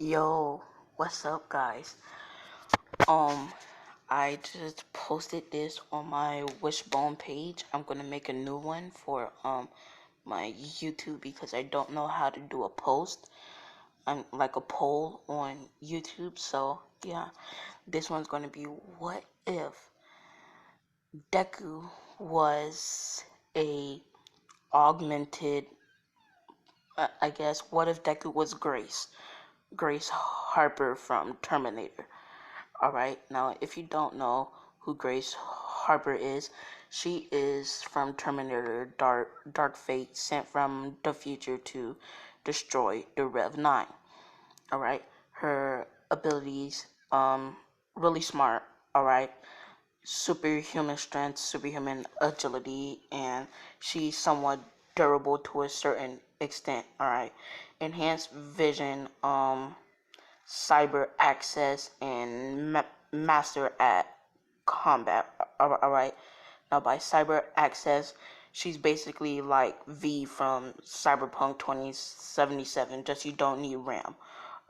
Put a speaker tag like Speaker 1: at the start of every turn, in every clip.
Speaker 1: Yo, what's up, guys? Um, I just posted this on my Wishbone page. I'm gonna make a new one for my YouTube because I don't know how to do a post. I'm like a poll on YouTube. So yeah, this one's gonna be what if Deku was a augmented. I guess what if Deku was Grace Harper from Terminator. Alright, now if you don't know who Grace Harper is, she is from Terminator Dark Fate, sent from the future to destroy the Rev 9. Alright, her abilities, really smart, alright, superhuman strength, superhuman agility, and she's somewhat durable to a certain extent, alright. Enhanced vision, cyber access, and master at combat. Alright, now by cyber access, she's basically like V from Cyberpunk 2077, just you don't need RAM.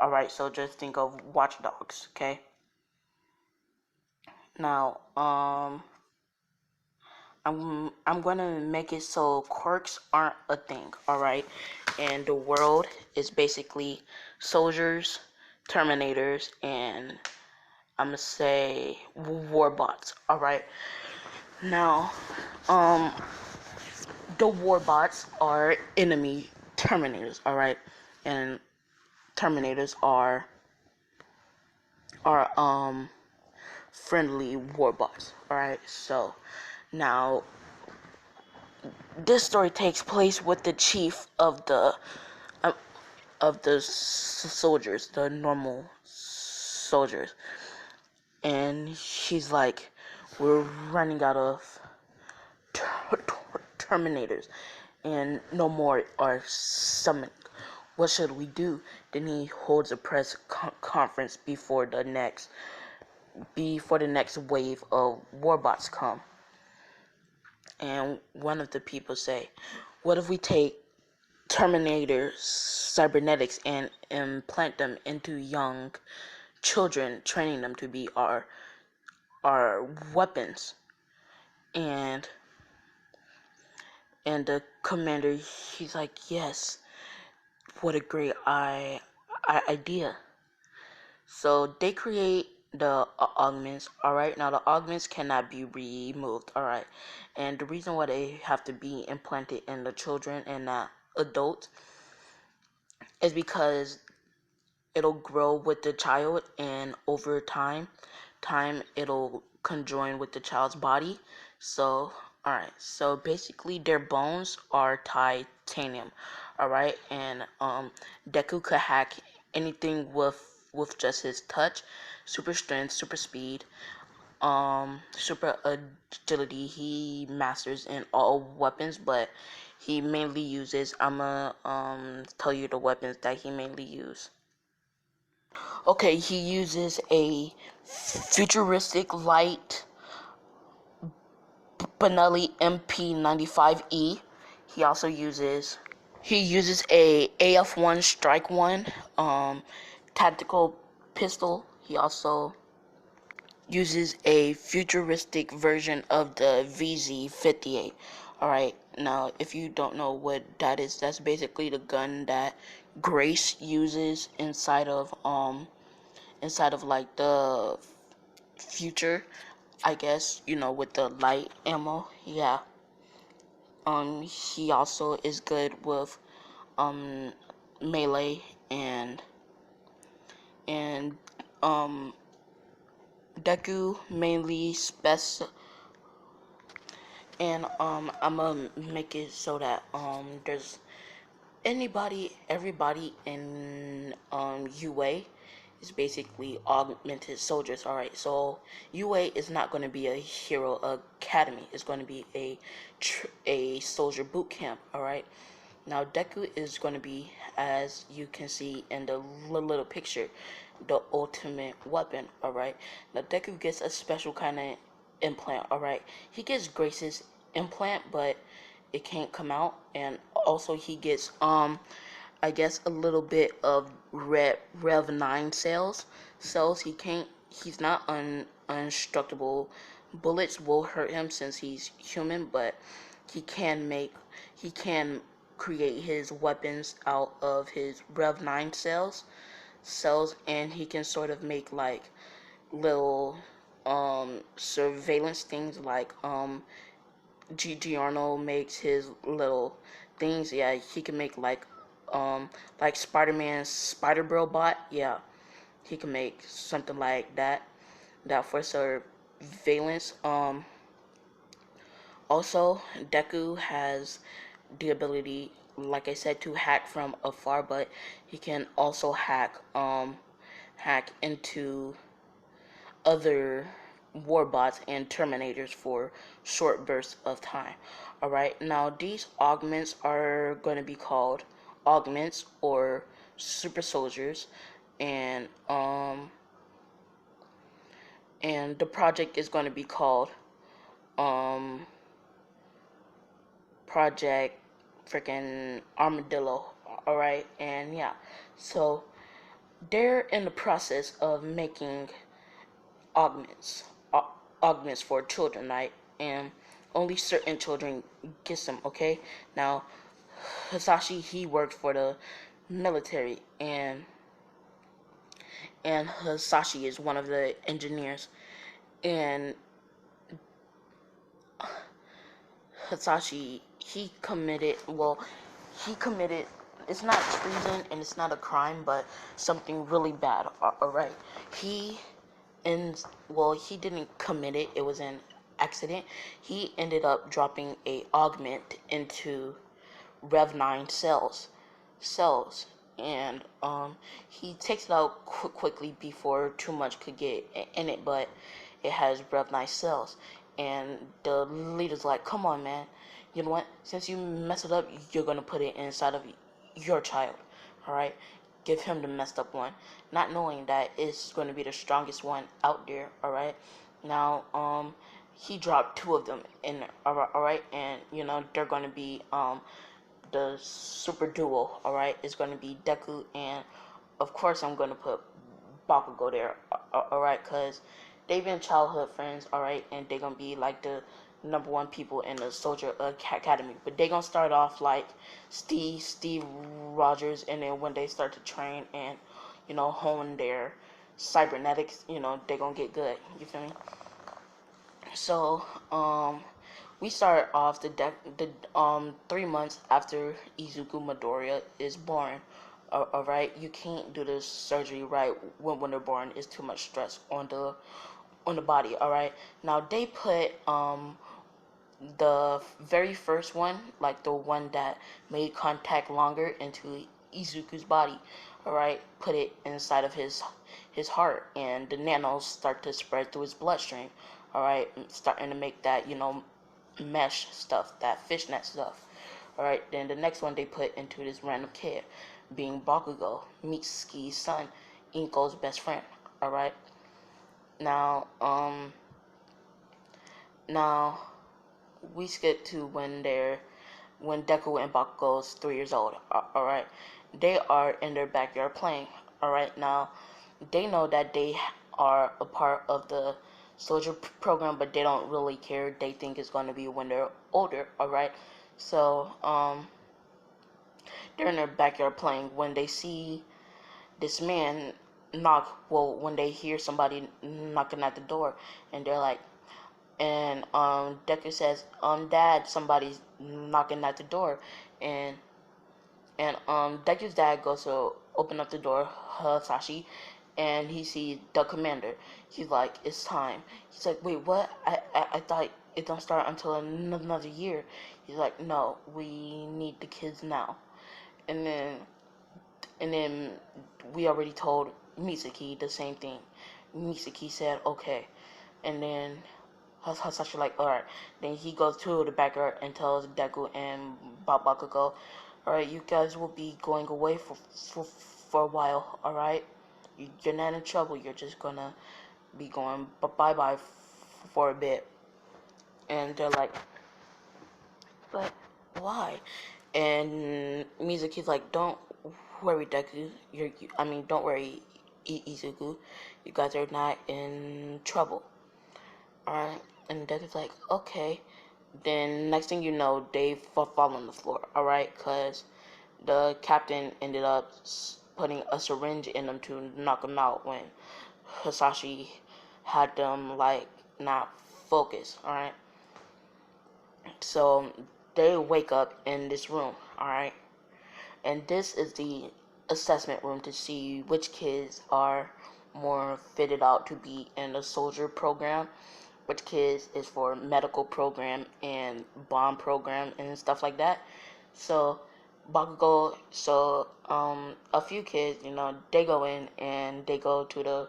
Speaker 1: Alright, so just think of Watch Dogs, okay? Now, I'm gonna make it so quirks aren't a thing, alright? And the world is basically soldiers, terminators, and I'm gonna say warbots, alright? Now, the warbots are enemy terminators, alright? And terminators are friendly warbots, alright? So now this story takes place with the chief uh, of the soldiers, the normal soldiers, and she's like, we're running out of terminators, and no more are summoned. What should we do? Then he holds a press conference before the next wave of warbots come. And one of the people say, what if we take Terminator cybernetics and implant them into young children, training them to be our weapons? And the commander, he's like, yes, what a great idea. So they create the augments, alright? Now the augments cannot be removed, alright? And the reason why they have to be implanted in the children and not adults is because it'll grow with the child, and over time it'll conjoin with the child's body. So alright, so basically their bones are titanium, alright, and Deku could hack anything with just his touch. Super strength, super speed, super agility. He masters in all weapons, but he mainly uses, I'ma tell you the weapons that he mainly uses. Okay, he uses a futuristic light Benelli MP95E. He also uses a AF1 Strike 1 tactical pistol. He also uses a futuristic version of the VZ58. Alright, now if you don't know what that is, that's basically the gun that Grace uses inside of like the future, I guess, with the light ammo. Yeah. He also is good with melee and Deku mainly and I'm gonna make it so that there's everybody in UA is basically augmented soldiers. Alright, so UA is not going to be a hero academy. It's going to be a soldier boot camp. Alright, now Deku is going to be, as you can see in the little picture, the ultimate weapon. Alright, now Deku gets a special kind of implant. Alright, he gets Grace's implant, but it can't come out, and also he gets I guess a little bit of Rev 9 cells. He's not undestructible. Bullets will hurt him since he's human, but he can make he can create his weapons out of his Rev 9 cells, and he can sort of make like little surveillance things like Giorno makes his little things. Yeah, he can make like Spider-Man's Spider Bro bot. Yeah, he can make something like that. That for surveillance. Also, Deku has the ability, like I said, to hack from afar, but he can also hack into other warbots and terminators for short bursts of time. Alright, now these augments are going to be called augments or super soldiers, and the project is going to be called um project freaking armadillo. Alright, and yeah, so they're in the process of making augments augments for children, right? And only certain children get them. Okay, now Hisashi, he worked for the military, and Hisashi is one of the engineers, and Hisashi, he committed, it's not treason and it's not a crime, but something really bad. All right, he and he didn't commit it, it was an accident. He ended up dropping a augment into Rev 9 cells, and he takes it out quickly before too much could get in it, but it has Rev 9 cells, and the leader's like, come on, man, you know what, since you mess it up, you're gonna put it inside of your child. All right, give him the messed up one, not knowing that it's going to be the strongest one out there. All right, now he dropped two of them in there. All right, and they're going to be the super duo. All right, it's going to be Deku, and of course I'm going to put Bakugo there. All right, cause they've been childhood friends. All right, and they're gonna be like the number one people in the Soldier Academy. But they gonna start off like Steve Rogers, and then when they start to train and hone their cybernetics, they gonna get good. You feel me? So we start off the 3 months after Izuku Midoriya is born. All right, you can't do this surgery right when they're born. It's too much stress on the body. All right, now they put the very first one, like the one that made contact longer, into Izuku's body. All right, put it inside of his heart, and the nanos start to spread through his bloodstream. All right, starting to make that mesh stuff, that fishnet stuff. All right, then the next one they put into this random kid, being Bakugo, Mitsuki's son, Inko's best friend. All right, now now we skip to when Deku and Bakugo's 3 years old. All right, they are in their backyard playing. All right, now they know that they are a part of the soldier program, but they don't really care. They think it's going to be when they're older. All right, so they're in their backyard playing when they see this man when they hear somebody knocking at the door, and they're like, and Deku says, Dad, somebody's knocking at the door, and Deku's dad goes to open up the door, Hasashi, and he sees the commander. He's like, it's time. He's like, wait, what? I thought it don't start until another year. He's like, no, we need the kids now. And then we already told Mitsuki the same thing. Mitsuki said, okay. And then Hasashi like, alright. Then he goes to the backyard and tells Deku and Bakugo, alright, you guys will be going away for a while, alright? You're not in trouble. You're just gonna be going bye-bye for a bit. And they're like, but why? And Mizuki's like, don't worry, Deku. Don't worry, Izuku. You guys are not in trouble. Alright? And Deku's like, okay. Then next thing you know, they fall on the floor. Alright? Because the captain ended up putting a syringe in them to knock them out when Hisashi had them, like, not focus. Alright? So they wake up in this room. Alright? And this is the assessment room to see which kids are more fitted out to be in the soldier program, which kids is for medical program and bomb program and stuff like that. So Bakugo, a few kids, they go in and they go to the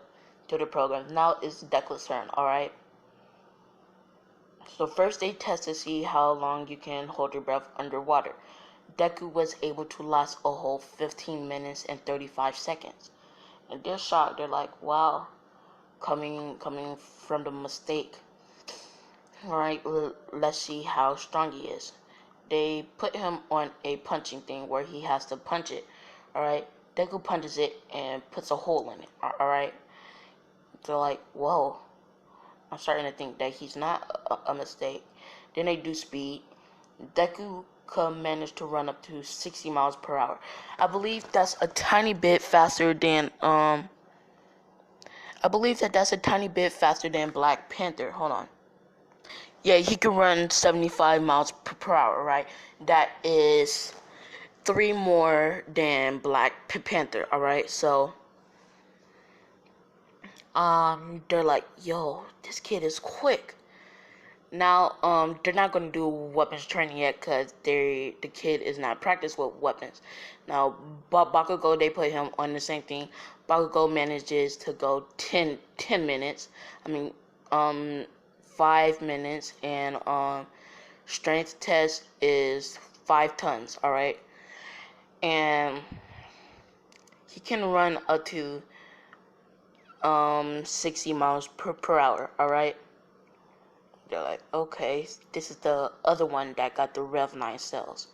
Speaker 1: program. Now it's Deku's turn. All right. So first they test to see how long you can hold your breath underwater. Deku was able to last a whole 15 minutes and 35 seconds. And they're shocked. They're like, wow, coming from the mistake. Alright, let's see how strong he is. They put him on a punching thing where he has to punch it. Alright, Deku punches it and puts a hole in it. Alright, they're like, whoa, I'm starting to think that he's not a mistake. Then they do speed. Deku managed to run up to 60 miles per hour. I believe that's a tiny bit faster than Black Panther. Hold on. Yeah, he can run 75 miles per hour, right? That is 3 more than Black Panther, alright? So they're like, yo, this kid is quick. Now, they're not going to do weapons training yet because the kid is not practiced with weapons. Now, Bakugo, they put him on the same thing. Bakugo manages to go 10 minutes. 5 minutes. And, strength test is 5 tons, alright? And he can run up to, 60 miles per hour, alright? They're like, okay, this is the other one that got the Rev 9 cells.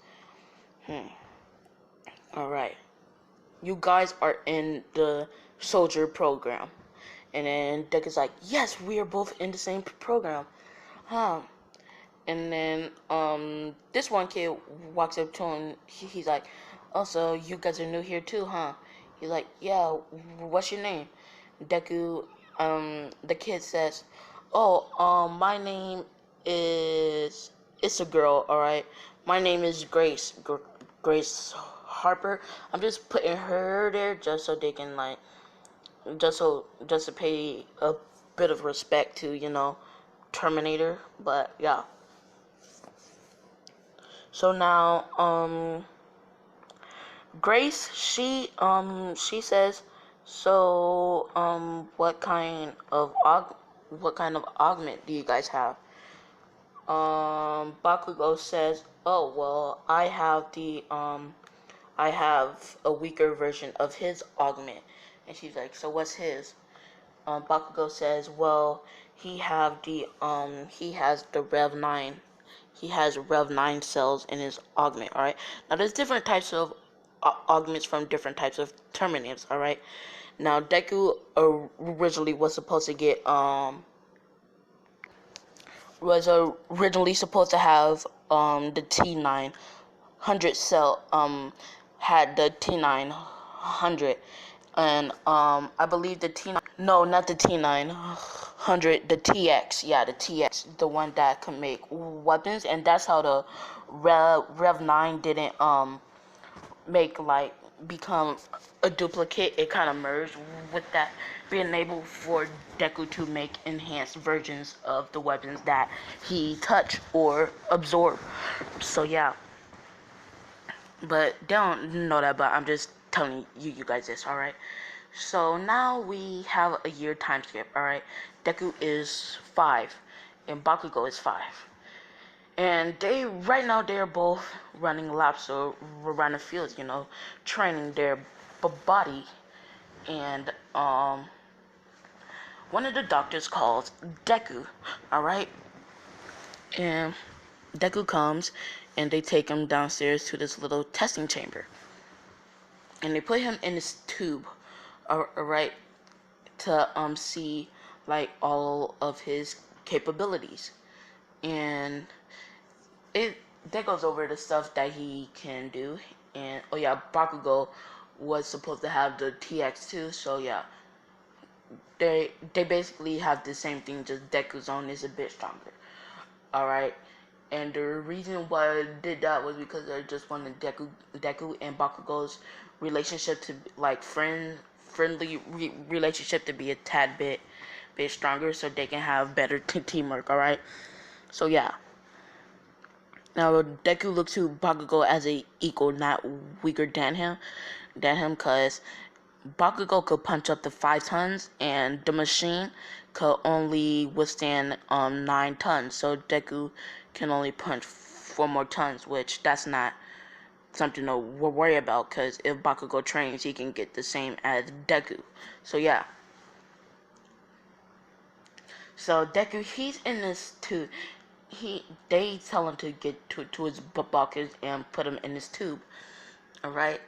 Speaker 1: Alright. You guys are in the soldier program. And then Deku's like, yes, we are both in the same program. And then, this one kid walks up to him. He's like, oh, so you guys are new here too, huh? He's like, yeah, what's your name? Deku, the kid says, oh, my name is, it's a girl, alright? My name is Grace, Grace Harper. I'm just putting her there just so they can, like, just to pay a bit of respect to, Terminator, but, yeah. So now, Grace, she says, so, what kind of augment do you guys have? Bakugo says, oh, well, I have a weaker version of his augment. And she's like, so what's his? Bakugo says, well, he has the Rev 9. He has Rev 9 cells in his augment, alright? Now, there's different types of augments from different types of terminators, alright? Now, Deku originally was supposed to get, was originally supposed to have, the T900 cell, had the T900, and, I believe the T9, no, not the T900, the TX, yeah, the TX, the one that can make weapons, and that's how the Rev 9 didn't, become a duplicate. It kind of merged with that, being able for Deku to make enhanced versions of the weapons that he touch or absorb. So yeah, but they don't know that, but I'm just telling you guys this, alright? So now we have a year time skip, alright? Deku is 5 and Bakugo is 5. And right now they're both running laps around the fields, training their body. And one of the doctors calls Deku, alright? And Deku comes and they take him downstairs to this little testing chamber. and they put him in this tube, right, to see like all of his capabilities, and it that goes over the stuff that he can do. And oh yeah, Bakugo was supposed to have the TX too, so yeah, they basically have the same thing, just Deku's own is a bit stronger. Alright. And the reason why I did that was because I just wanted Deku and Bakugo's relationship to like friendly relationship to be a tad bit stronger, so they can have better teamwork. All right. So yeah. Now Deku looks to Bakugo as a equal, not weaker than him, cause Bakugo could punch up to 5 tons, and the machine could only withstand 9 tons. So Deku can only punch 4 more tons, which that's not something to worry about. Cause if Bakugo trains, he can get the same as Deku. So yeah. So Deku, he's in this too. They tell him to get to his buckets and put him in this tube. All right.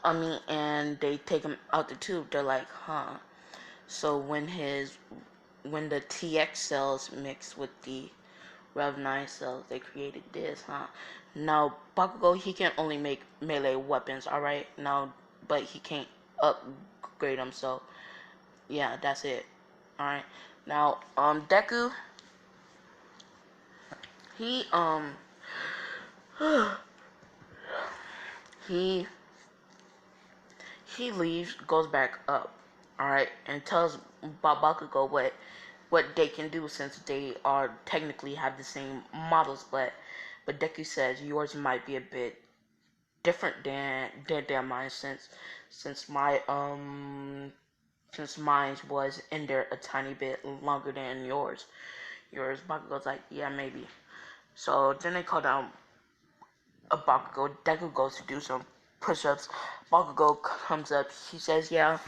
Speaker 1: I mean, and they take him out the tube. They're like, huh. So when the TX cells mix with the Rev 9 cells, they created this, huh? Now Bakugo, he can only make melee weapons. All right. Now, but he can't upgrade them. So yeah, that's it. All right. Now Deku, he he he leaves, goes back up, alright, and tells Bakugo what they can do, since they are technically have the same models, but Deku says yours might be a bit different than mine, since my since mine was in there a tiny bit longer than yours. Bakugo's like, yeah, maybe. So then they call down a Bakugo. Deku goes to do some push-ups. Bakugo comes up. He says, yeah,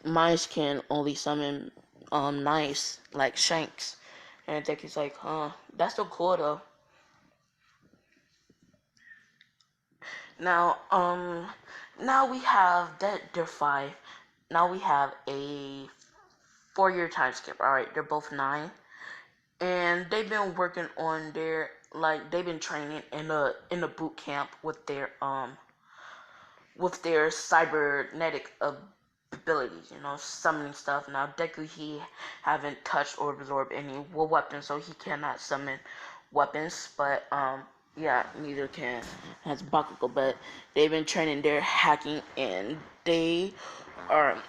Speaker 1: mines can only summon knives like shanks. And Deku's like, huh, that's so cool though. Now now we have that they're 5. Now we have a 4-year time skip. Alright, they're both 9. And they've been working on their, like, they've been training in a boot camp with their cybernetic abilities, summoning stuff. Now Deku, he haven't touched or absorbed any weapons, so he cannot summon weapons. But yeah, neither has Bakugo. But they've been training their hacking, and they are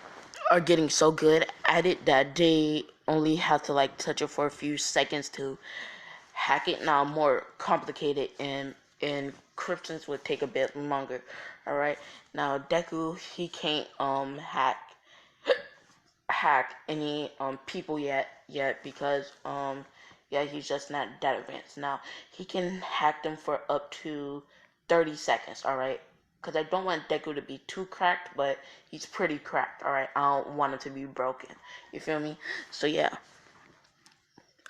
Speaker 1: getting so good at it that they only have to like touch it for a few seconds to hack it. Now more complicated, and encryptions would take a bit longer. All right. Now Deku, he can't hack any people yet because yeah, he's just not that advanced. Now he can hack them for up to 30 seconds. All right. Because I don't want Deku to be too cracked, but he's pretty cracked. All right. I don't want him to be broken. You feel me? So yeah,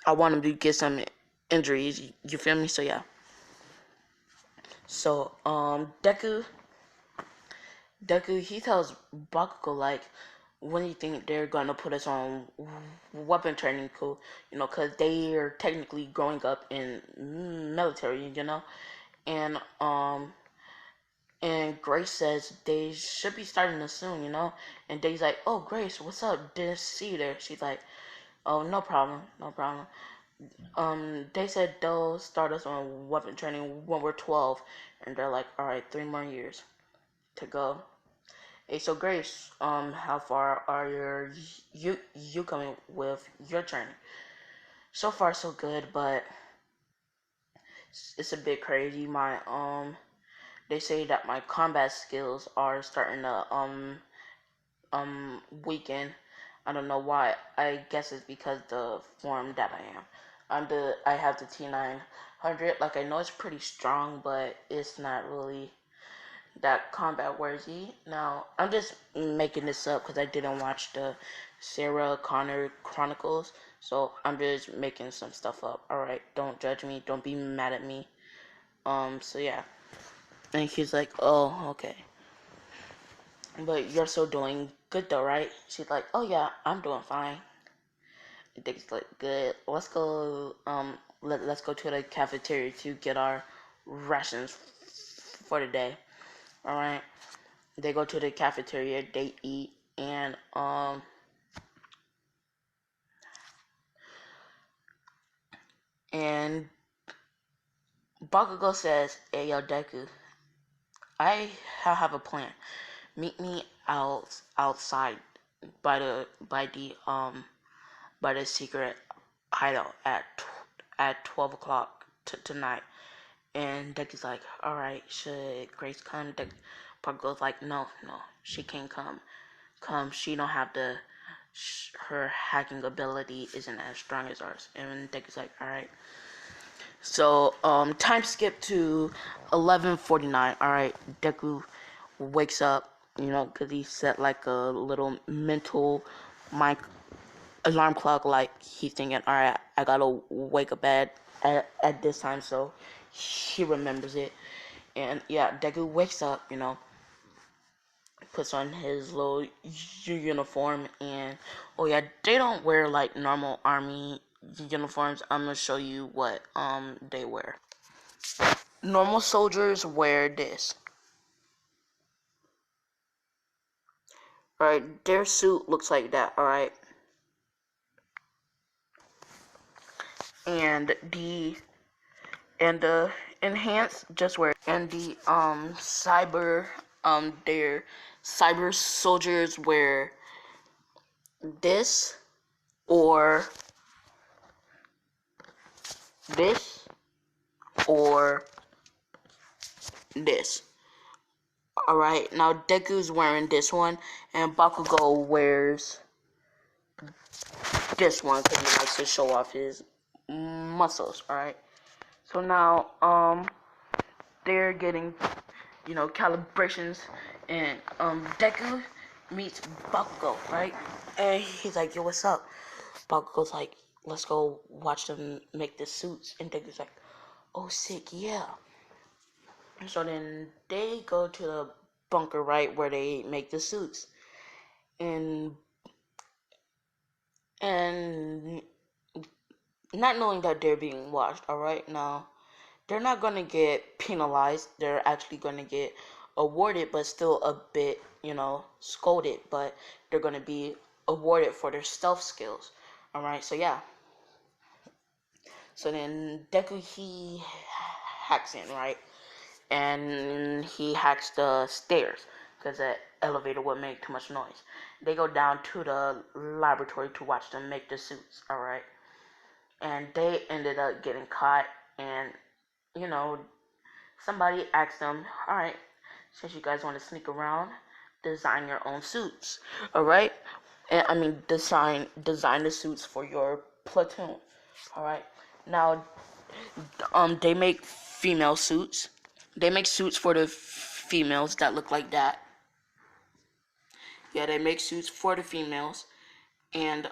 Speaker 1: I want him to get some injuries. You feel me? So yeah. So Deku, he tells Bakugo, like, when do you think they're gonna put us on weapon training school? Cause they are technically growing up in military, and Grace says they should be starting this soon, and Dave's like, oh, Grace, what's up? Didn't see you there. She's like, oh, no problem. They said they'll start us on weapon training when we're 12, and they're like, all right, 3 more years to go. Hey, so Grace, how far are you coming with your training? So far, so good, but it's a bit crazy. They say that my combat skills are starting to weaken. I don't know why. I guess it's because the form that I am. I have the T900. Like, I know it's pretty strong, but it's not really that combat worthy. Now I'm just making this up because I didn't watch the Sarah Connor Chronicles, so I'm just making some stuff up. All right, don't judge me. Don't be mad at me. So yeah. And he's like, oh, okay. But you're still doing good though, right? She's like, oh yeah, I'm doing fine. Dick's like, good. Let's go. Let's go to the cafeteria to get our rations for the day. All right. They go to the cafeteria. They eat, and Bakugo says, "Hey, yo, Deku, I have a plan. Meet me outside by the secret hideout at 12 o'clock tonight." And Decky's like, all right, should Grace come? Bakugo's like, no, she can't come. She don't have her hacking ability isn't as strong as ours. And Decky's like, all right. So, time skip to 11:49. All right, Deku wakes up, because he set like a little mental mic alarm clock. Like he's thinking, all right, I gotta wake up at this time, so he remembers it. And yeah, Deku wakes up, puts on his little uniform, and oh yeah, they don't wear like normal army uniforms. I'm gonna show you what they wear. Normal soldiers wear this. Alright, their suit looks like that, alright? And the enhanced just wear, and the their cyber soldiers wear this, or this, or this. Alright, now Deku's wearing this one, and Bakugo wears this one because he likes to show off his muscles, alright? So now, they're getting, calibrations, and, Deku meets Bakugo, right? And he's like, yo, what's up? Bakugo's like, let's go watch them make the suits, and Deku's like, oh, sick, yeah. So then they go to the bunker, right, where they make the suits. And not knowing that they're being watched, alright? Now, they're not gonna get penalized. They're actually gonna get awarded, but still a bit, scolded. But they're gonna be awarded for their stealth skills. Alright, so yeah. So then Deku, he hacks in, right? And he hacks the stairs because the elevator would make too much noise. They go down to the laboratory to watch them make the suits, alright? And they ended up getting caught, and, somebody asked them, alright, since you guys want to sneak around, design your own suits, alright? And I mean, design the suits for your platoon, alright? Now, they make female suits. They make suits for the females that look like that. Yeah, they make suits for the females, and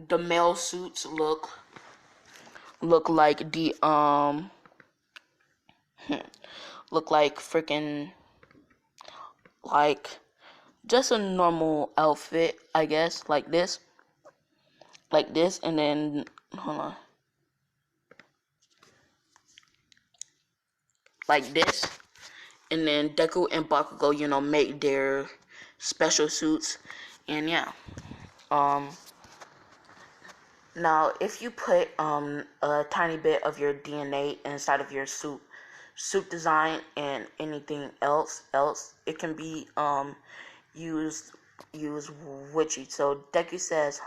Speaker 1: the male suits look like the look like freaking like just a normal outfit, I guess, like this, and then hold on, like this, and then Deku and Bakugo, make their special suits, and yeah, um. Now, if you put a tiny bit of your DNA inside of your suit design, and anything else, it can be used with you. So Deku says,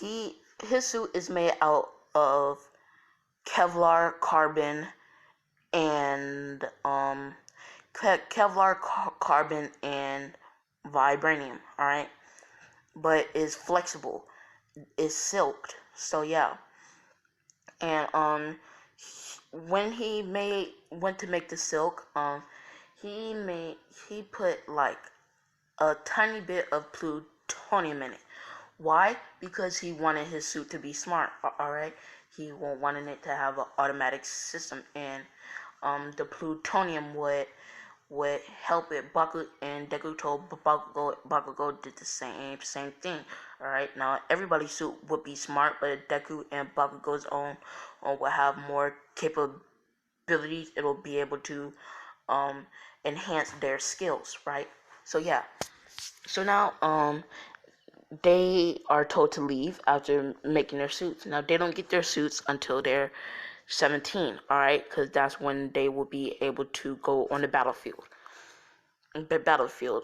Speaker 1: his suit is made out of Kevlar, carbon, and carbon and vibranium. All right, but is flexible. Is silked, so yeah. And when he went to make the silk, he put like a tiny bit of plutonium in it. Why? Because he wanted his suit to be smart. All right, he wanted it to have an automatic system, and the plutonium would help it. Baku and Deku told Bakugo did the same thing. Alright, now everybody's suit would be smart, but Deku and Bakugo's own will have more capabilities. It will be able to enhance their skills, right? So yeah. So now they are told to leave after making their suits. Now they don't get their suits until they're 17, alright? Because that's when they will be able to go on the battlefield.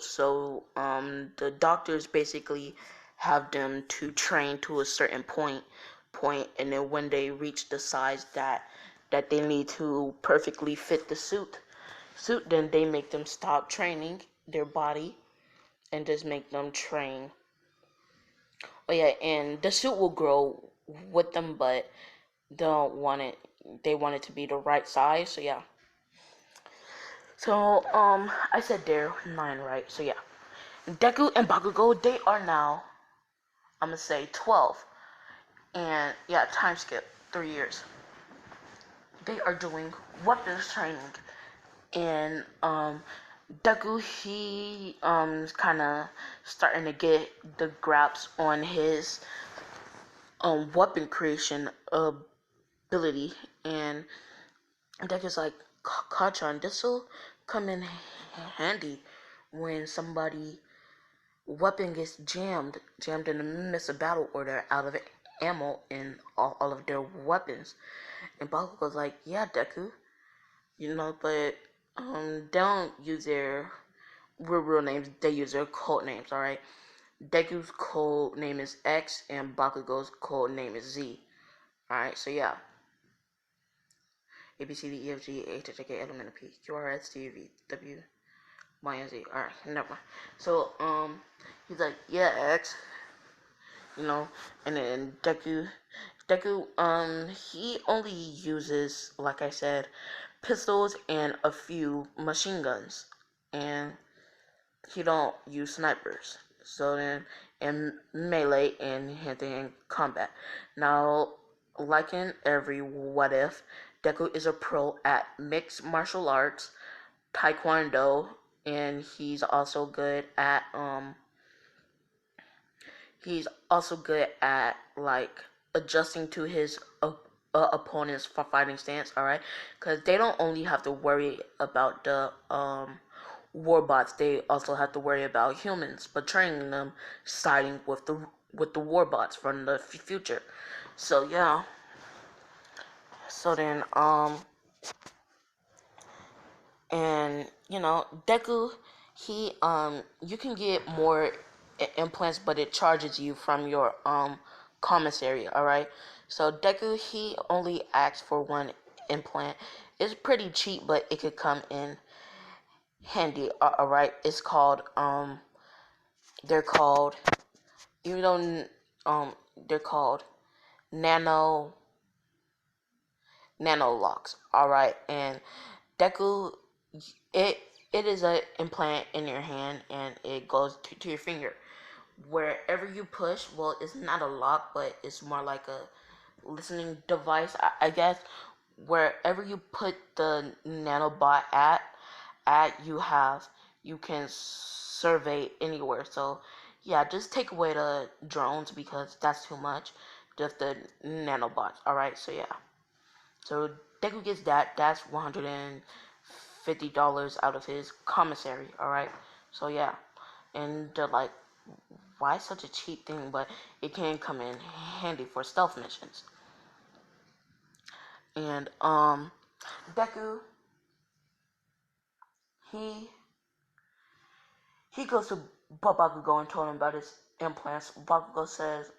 Speaker 1: So the doctors basically have them to train to a certain point, and then when they reach the size that they need to perfectly fit the suit, then they make them stop training their body and just make them train. Oh yeah, and the suit will grow with them, but they want it to be the right size. So yeah. So I said they're 9, right? So yeah, Deku and Bakugo, they are now, I'm gonna say 12, and yeah, time skip 3 years. They are doing weapons training, and Deku, he is kind of starting to get the grasp on his weapon creation ability, and Deku's like, Kachan, this'll come in handy when somebody weapon gets jammed in the midst of battle order out of ammo in all of their weapons. And Bakugo's like, yeah, Deku, but they don't use their real names, they use their code names, alright? Deku's code name is X and Bakugo's code name is Z. Alright, so yeah. A B C D E F G H I J K L M N O P Q R S T U V W Y and Z. Alright, never mind. So he's like, yeah, X, and then Deku, he only uses, like I said, pistols and a few machine guns, and he don't use snipers. So then, in melee and hand-to-hand combat. Now, like in every what if, Deku is a pro at mixed martial arts, taekwondo, and he's also good at like adjusting to his opponent's fighting stance. All right, because they don't only have to worry about the warbots, they also have to worry about humans, but training them siding with the warbots from the future. So yeah. So then and Deku, he you can get more implants, but it charges you from your commissary. All right. So Deku, he only asks for one implant. It's pretty cheap, but it could come in handy. All right. It's called they're called, even though they're called nano locks. All right. And Deku, it it is an implant in your hand, and it goes to your finger. Wherever you push, well, it's not a lock, but it's more like a listening device, I guess. Wherever you put the nanobot you can survey anywhere. So yeah, just take away the drones because that's too much. Just the nanobots. All right. So yeah. So Deku gets that. That's $150 out of his commissary. All right. So yeah, and they're like, why such a cheap thing? But it can come in handy for stealth missions. And Deku, he goes to Bakugo and told him about his implants. Deku says,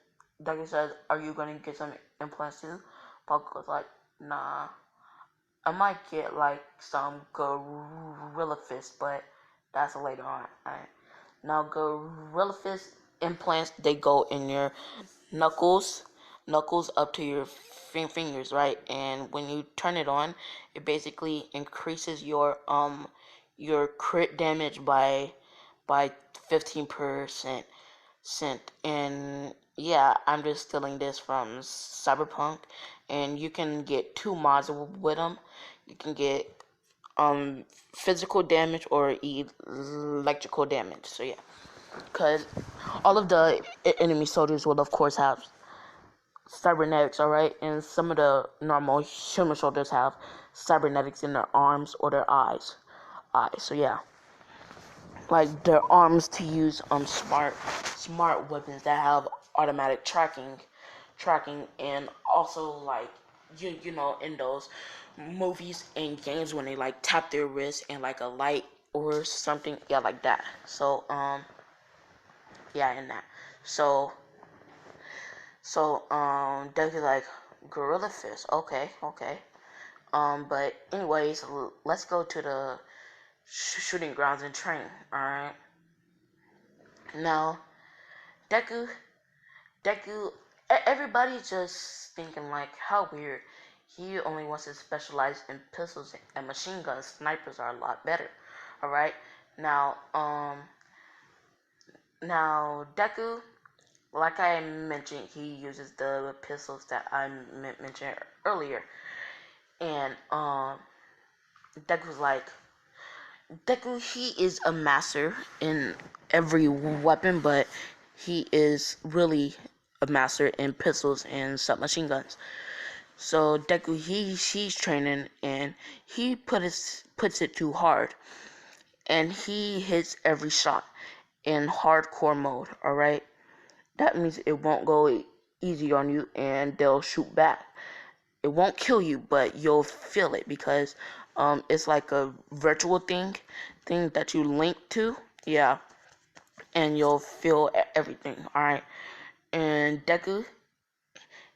Speaker 1: are you gonna get some implants too? Bakugo's like, nah. I might get like some Gorilla Fist, but that's later on. Alright. Now Gorilla Fist implants, they go in your knuckles up to your fingers, right? And when you turn it on, it basically increases your crit damage by 15%. And yeah, I'm just stealing this from Cyberpunk, and you can get 2 mods with them. You can get um physical damage or electrical damage. So yeah, because all of the enemy soldiers will of course have cybernetics, alright, and some of the normal human soldiers have cybernetics in their arms or their eyes. So yeah, like their arms to use smart weapons that have automatic tracking, and also like you know in those movies and games when they like tap their wrist and like a light or something, yeah, like that. So yeah, in that. So Deku like gorilla fist. Okay. But anyways, let's go to the shooting grounds and train. All right. Now, Deku, everybody's just thinking like, how weird. He only wants to specialize in pistols and machine guns. Snipers are a lot better. All right. Now, Deku, like I mentioned, he uses the pistols that I mentioned earlier, and Deku's like, he is a master in every weapon, but he is really a master in pistols and submachine guns. So Deku, he's training, and he puts it too hard, and he hits every shot in hardcore mode. All right, that means it won't go easy on you, and they'll shoot back. It won't kill you, but you'll feel it because it's like a virtual thing that you link to, yeah, and you'll feel everything. All right, and Deku,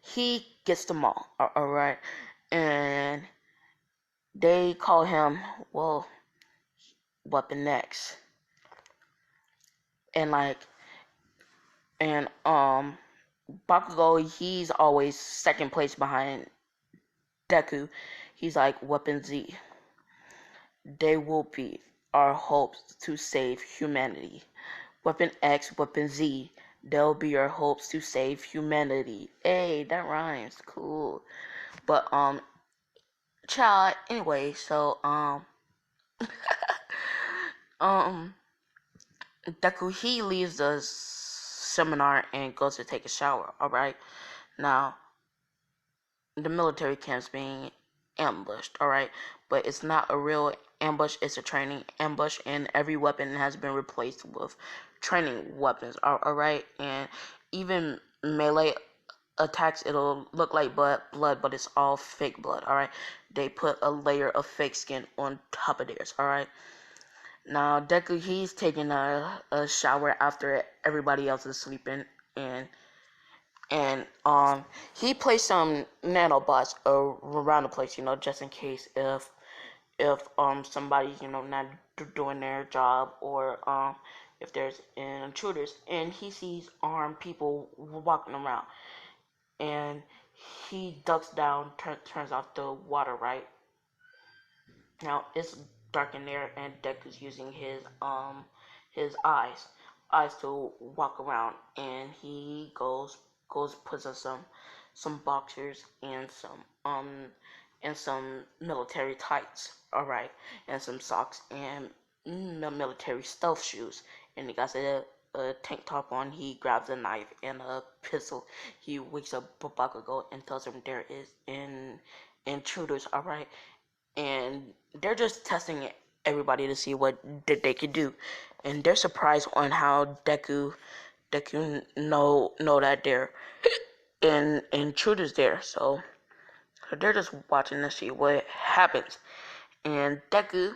Speaker 1: he gets them all right, and they call him, well, Weapon X, and like, and Bakugo, he's always second place behind Deku. He's like Weapon Z. They will be our hopes to save humanity. Weapon X, Weapon Z, they'll be our hopes to save humanity. Hey, that rhymes. Cool. But child, anyway, so um Deku, he leaves the seminar and goes to take a shower, alright? Now the military camp's being ambushed, alright? But it's not a real ambush, it's a training ambush, and every weapon has been replaced with training weapons, alright? And even melee attacks, it'll look like blood, but it's all fake blood, alright? They put a layer of fake skin on top of theirs, alright? Now, Deku, he's taking a shower after everybody else is sleeping, and he placed some nanobots around the place, you know, just in case if somebody's, you know, not doing their job, or if there's intruders, and he sees armed people walking around, and he ducks down, turns off the water, right? Now it's dark in there, and Deku's using his eyes to walk around, and he puts on some boxers and some military tights, all right, and some socks and military stealth shoes, and he got a tank top on. He grabs a knife and a pistol. He wakes up Bakugo and tells him there is intruders, all right, and they're just testing everybody to see what they could do, and they're surprised on how Deku know that they're intruders there. So they're just watching to see what happens, and Deku,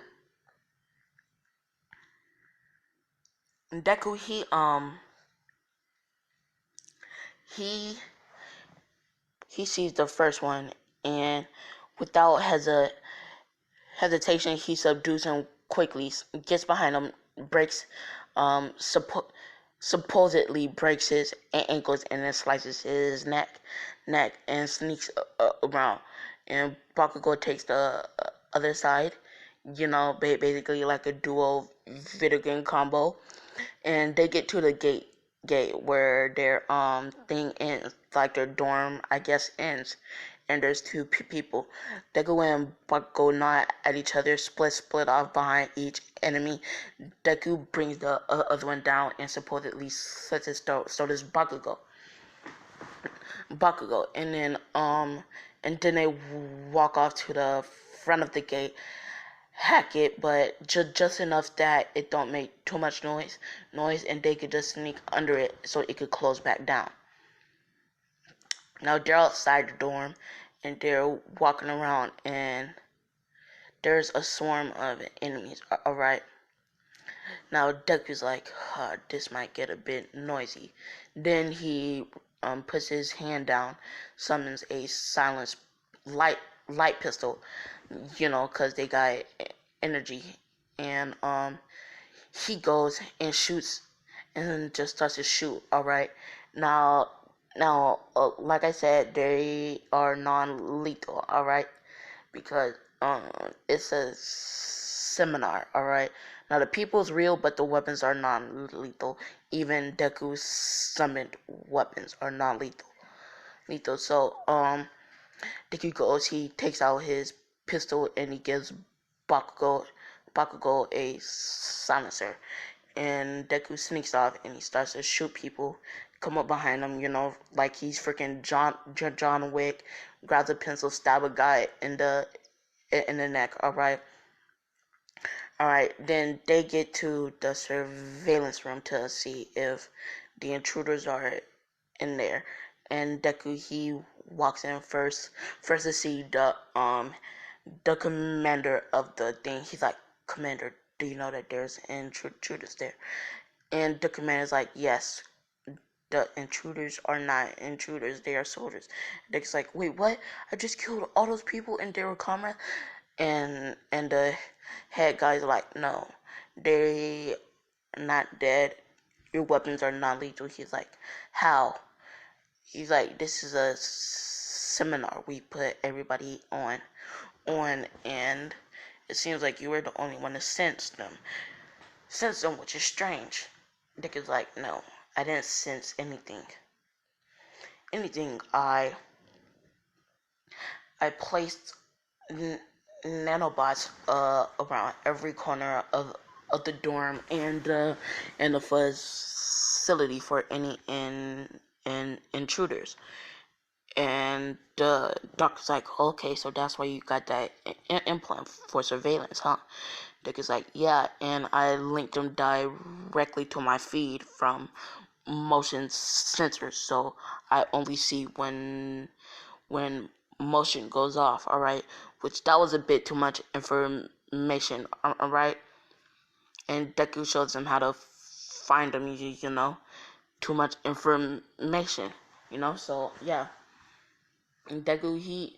Speaker 1: he sees the first one, and without hesitation, he subdues him quickly, gets behind him, breaks, supposedly breaks his ankles, and then slices his neck, and sneaks around. And Bakugo takes the other side, you know, basically like a duo video game combo, and they get to the gate where their thing ends, like their dorm, I guess, ends, and there's two people. Deku and Bakugo nod at each other, split off behind each enemy. Deku brings the other one down and supposedly slits his throat. So does Bakugo, and then they walk off to the front of the gate, hack it, but just enough that it don't make too much noise, and they could just sneak under it so it could close back down. Now they're outside the dorm, and they're walking around, and there's a swarm of enemies. Alright. Now Deku's like, this might get a bit noisy. Then he puts his hand down, summons a silenced light pistol, cause they got energy, and he goes and shoots, and just starts to shoot. Alright. Now, like I said, they are non-lethal. Alright, because it's a seminar. Alright. Now the people's real, but the weapons are non-lethal. Even Deku's summoned weapons are non-lethal. So Deku goes, he takes out his pistol and he gives Bakugo a silencer. And Deku sneaks off and he starts to shoot people, come up behind him, like he's freaking John Wick, grabs a pencil, stab a guy in the neck. Alright, then they get to the surveillance room to see if the intruders are in there. And Deku, he walks in first to see the commander of the thing. He's like, Commander, do you know that there's intruders there? And the commander's like, yes, the intruders are not intruders, they are soldiers. Deku's like, wait, what? I just killed all those people and they were comrades? And the head guy's like, no, they are not dead. Your weapons are not lethal. He's like, how? He's like, this is a seminar we put everybody on, and it seems like you were the only one to sense them, which is strange. Dick is like, no, I didn't sense anything. I placed nanobots around every corner of the dorm and the facility for any intruders. And the doctor's like, okay, so that's why you got that implant for surveillance, huh? Dick is like, yeah, and I linked them directly to my feed from motion sensors, so I only see when motion goes off. Alright, which that was a bit too much information. Alright, and Deku shows him how to find them. Too much information. So yeah. And Deku, he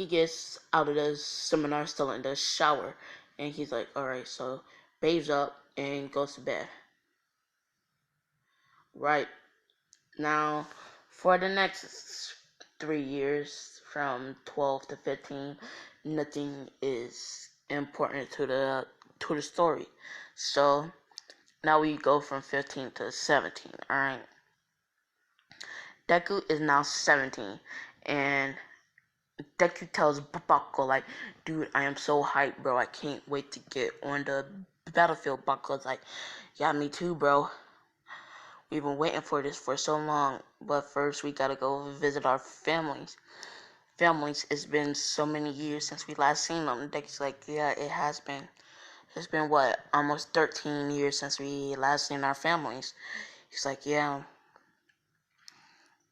Speaker 1: gets out of the seminar still in the shower, and he's like, alright, so bathes up and goes to bed. Right. Now, for the next 3 years, from 12 to 15, nothing is important to the story. So, now we go from 15 to 17, alright? Deku is now 17, and Deku tells Bakugo, like, dude, I am so hyped, bro. I can't wait to get on the battlefield. Bakugo's like, yeah, me too, bro. We've been waiting for this for so long, but first we gotta go visit our families. It's been so many years since we last seen them. Deku's like, yeah, it has been. It's been, what, almost 13 years since we last seen our families. He's like, yeah.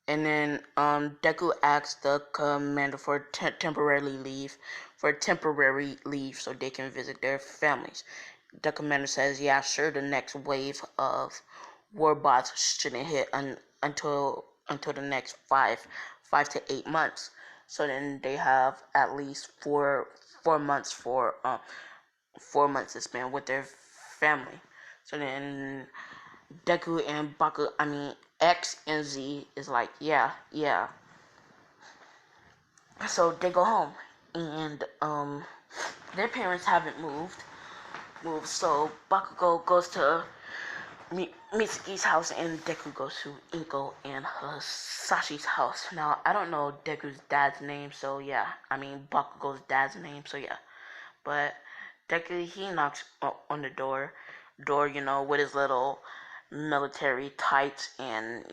Speaker 1: And then Deku asks the commander for temporary leave so they can visit their families. The commander says, yeah, sure, the next wave of warbots shouldn't hit until the next 5 to 8 months. So then they have at least four months for 4 months to spend with their family. So then Deku and X and Z is like, yeah. So they go home, and their parents haven't moved. So Bakugo goes to Mitsuki's house, and Deku goes to Inko and Sashi's house. Now, I don't know Deku's dad's name, so yeah. I mean, Bakugo's dad's name, so yeah. But Deku, he knocks on the door, with his little military tights and,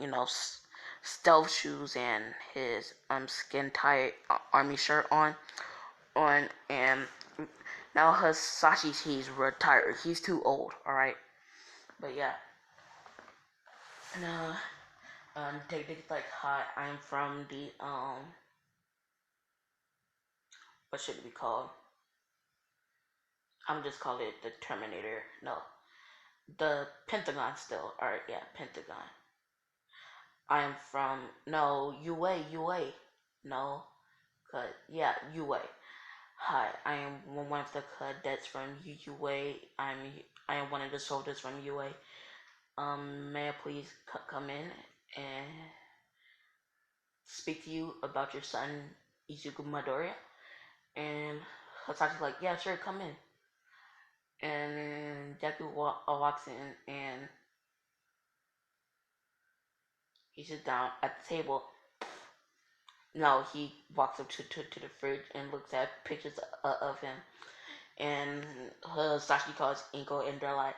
Speaker 1: stealth shoes and his skin tight army shirt on, and now Sashi's, he's retired. He's too old, alright? But yeah. No, Dick like, hi, I'm from the, what should it be called? I'm just call it the Terminator. No, the Pentagon still. Alright, yeah, Pentagon. I am from, no, UA. No, yeah, UA. Hi, I am one of the cadets from UA. I am one of the soldiers from UA. May I please come in and speak to you about your son, Izuku Midoriya? And Hasaki's like, yeah, sure, come in. And Deku walks in, and he sits down at the table. No, he walks up to the fridge and looks at pictures of him. And Sasaki calls Inko, and they're like,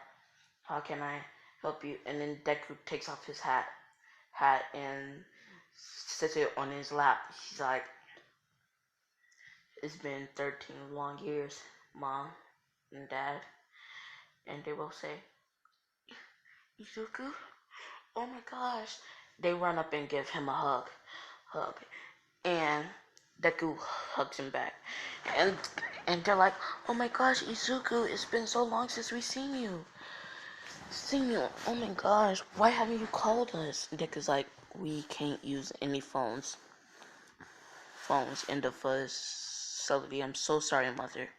Speaker 1: how can I help you? And then Deku takes off his hat and sits it on his lap. He's like, it's been 13 long years, Mom and Dad. And they both say, Izuku? Oh my gosh. They run up and give him a hug. And Deku hugs him back. And they're like, oh my gosh, Izuku, it's been so long since we've seen you. Oh my gosh, why haven't you called us? Deku's like, we can't use any phones in the facility. I'm so sorry, Mother.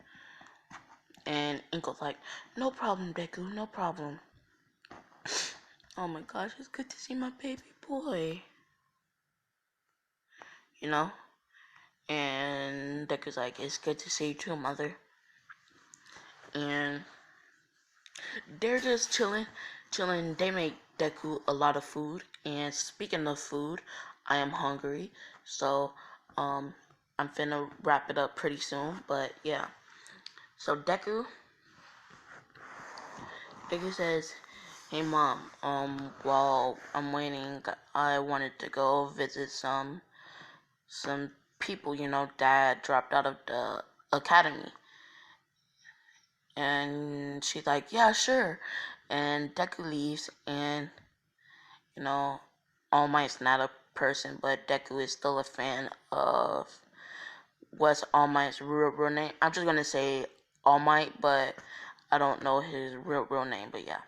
Speaker 1: And Inko's like, no problem, Deku, no problem. Oh my gosh, it's good to see my baby boy. And Deku's like, it's good to see you too, Mother. And they're just chilling. They make Deku a lot of food. And speaking of food, I am hungry. So, I'm finna wrap it up pretty soon. But yeah. So Deku says, hey Mom, while I'm waiting, I wanted to go visit some people, that dropped out of the academy. And she's like, yeah, sure. And Deku leaves, and, All Might's not a person, but Deku is still a fan of, what's All Might's real name? I'm just gonna say All Might, but I don't know his real name, but yeah.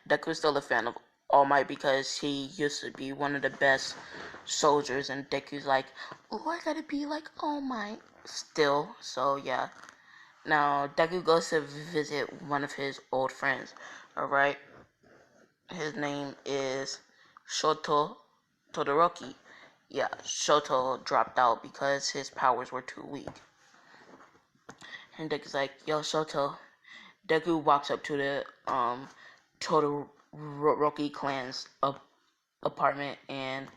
Speaker 1: Deku is still a fan of All Might because he used to be one of the best soldiers, and Deku's like, oh, I gotta be like All Might still, so yeah. Now, Deku goes to visit one of his old friends, alright? His name is Shoto Todoroki. Yeah, Shoto dropped out because his powers were too weak. And Deku's like, yo, Shoto. Deku walks up to the Todoroki clan's apartment and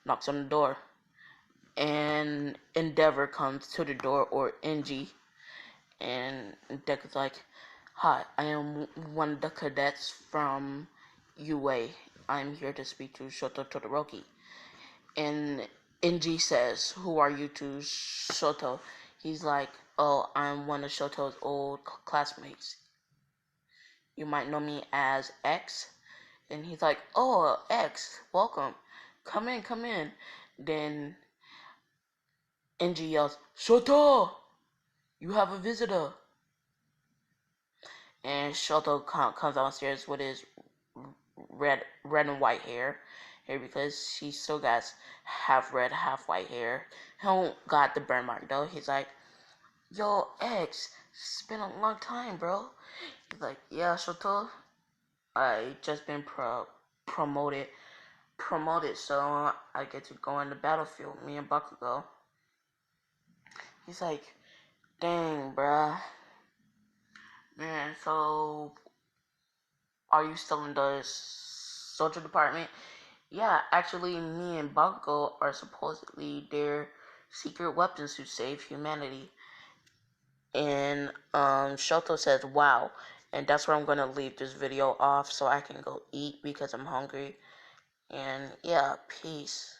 Speaker 1: knocks on the door. And Endeavor comes to the door, or NG. And Deku's like, hi, I am one of the cadets from UA. I'm here to speak to Shoto Todoroki. And NG says, who are you to Shoto? He's like, oh, I'm one of Shoto's old classmates. You might know me as X. And he's like, oh, X, welcome. Come in. Then NG yells, Shoto! You have a visitor. And Shoto comes downstairs with his red and white hair because he still got half red, half white hair. He don't got the burn mark though. He's like, yo, X, it's been a long time, bro. He's like, yeah, Shoto, I just been promoted, so I get to go in the battlefield, me and Bakugo. He's like, dang, bruh. Man, so are you still in the social department? Yeah, actually, me and Bunko are supposedly their secret weapons to save humanity. And Shoto says, wow. And that's where I'm going to leave this video off so I can go eat because I'm hungry. And yeah, peace.